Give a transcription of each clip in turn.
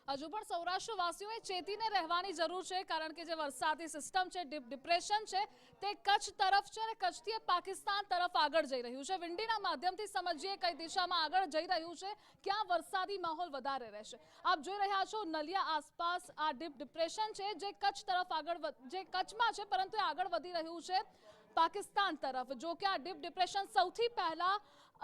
હજુ પણ સૌરાષ્ટ્રવાસીઓએ ચેતીને રહેવાની જરૂર છે, કારણ કે જે વરસાદી સિસ્ટમ છે, ડીપ ડિપ્રેશન છે, તે કચ્છ તરફ છે અને કચ્છથી પાકિસ્તાન તરફ આગળ જઈ રહ્યું છે। વિંડીના માધ્યમથી સમજીએ કઈ દિશામાં આગળ જઈ રહ્યું છે, ક્યાં વરસાદી માહોલ વધારે રહેશે। આપ જોઈ રહ્યા છો નલિયા આસપાસ આ ડીપ ડિપ્રેશન છે, જે કચ્છ તરફ જે કચ્છમાં છે, પરંતુ એ આગળ વધી રહ્યું છે પાકિસ્તાન તરફ। જો કે આ ડીપ ડિપ્રેશન સૌથી પહેલા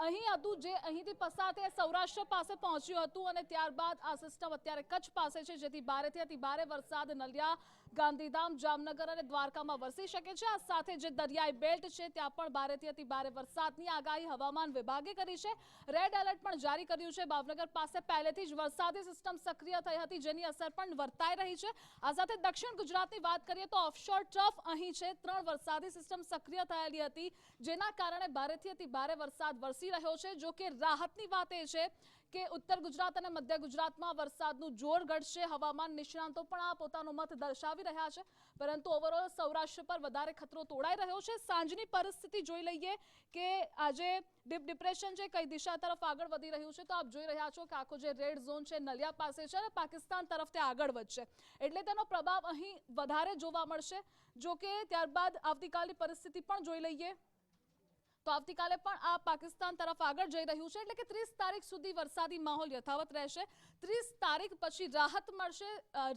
અહીં હતું, જે અહીંથી પસાર થઈ સૌરાષ્ટ્ર પાસે પહોંચ્યું હતું અને ત્યારબાદ આ સિસ્ટમ અત્યારે કચ્છ પાસે છે, જેથી ભારેથી અતિ ભારે વરસાદ નલિયા, ગાંધીધામ, જામનગર અને દ્વારકામાં વરસી શકે છે। આ સાથે જે દરિયાઈ બેલ્ટ છે, ત્યાં પણ ભારેથી અતિ ભારે વરસાદની આગાહી હવામાન વિભાગે કરી છે। રેડ એલર્ટ પણ જારી કર્યું છે। ભાવનગર પાસે પહેલેથી જ વરસાદી સિસ્ટમ સક્રિય થઈ હતી, જેની અસર પણ વર્તાઈ રહી છે। આ સાથે દક્ષિણ ગુજરાતની વાત કરીએ તો ઓફશોર ટ્રફ અહીં છે, 3 વરસાદી સિસ્ટમ સક્રિય થયેલી હતી, જેના કારણે ભારેથી અતિ ભારે વરસાદ વરસી રહ્યો છે। જો કે રાહતની વાત એ છે કે ઉત્તર ગુજરાત અને મધ્ય ગુજરાતમાં વરસાદનું જોર ઘટશે। હવામાન નિષ્ણાંતો પણ આ પોતાનો મત દર્શાવી રહ્યા છે, પરંતુ ઓવરઓલ સૌરાષ્ટ્ર પર વધારે ખતરો તોડાઈ રહ્યો છે। સાંજની પરિસ્થિતિ જોઈ લઈએ કે આજે ડીપ ડિપ્રેશન છે કઈ દિશા તરફ આગળ વધી રહ્યું છે, તો આપ જોઈ રહ્યા છો કે આખો જે રેડ ઝોન છે નલિયા પાસે છે અને પાકિસ્તાન તરફ તે આગળ વધશે, એટલે તેનો પ્રભાવ અહીં વધારે જોવા મળશે। જો કે ત્યારબાદ આવતીકાલની પરિસ્થિતિ પણ જોઈ લઈએ તો આવતીકાલે પણ આ પાકિસ્તાન તરફ આગળ જઈ રહ્યું છે, એટલે કે 30 તારીખ સુધી વરસાદી માહોલ યથાવત રહેશે। 30 તારીખ પછી રાહત મળશે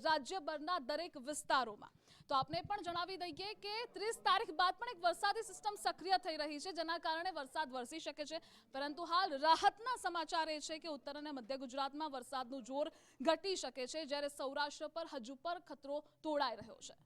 રાજ્યભરના દરેક વિસ્તારોમાં। તો આપને પણ જણાવી દઈએ કે 30 તારીખ બાદ પણ એક વરસાદી સિસ્ટમ સક્રિય થઈ રહી છે, જેના કારણે વરસાદ વરસી શકે છે, પરંતુ હાલ રાહતના સમાચાર એ છે કે ઉત્તર અને મધ્ય ગુજરાતમાં વરસાદનું જોર ઘટી શકે છે, જ્યારે સૌરાષ્ટ્ર પર હજુ પણ ખતરો તોડાઈ રહ્યો છે।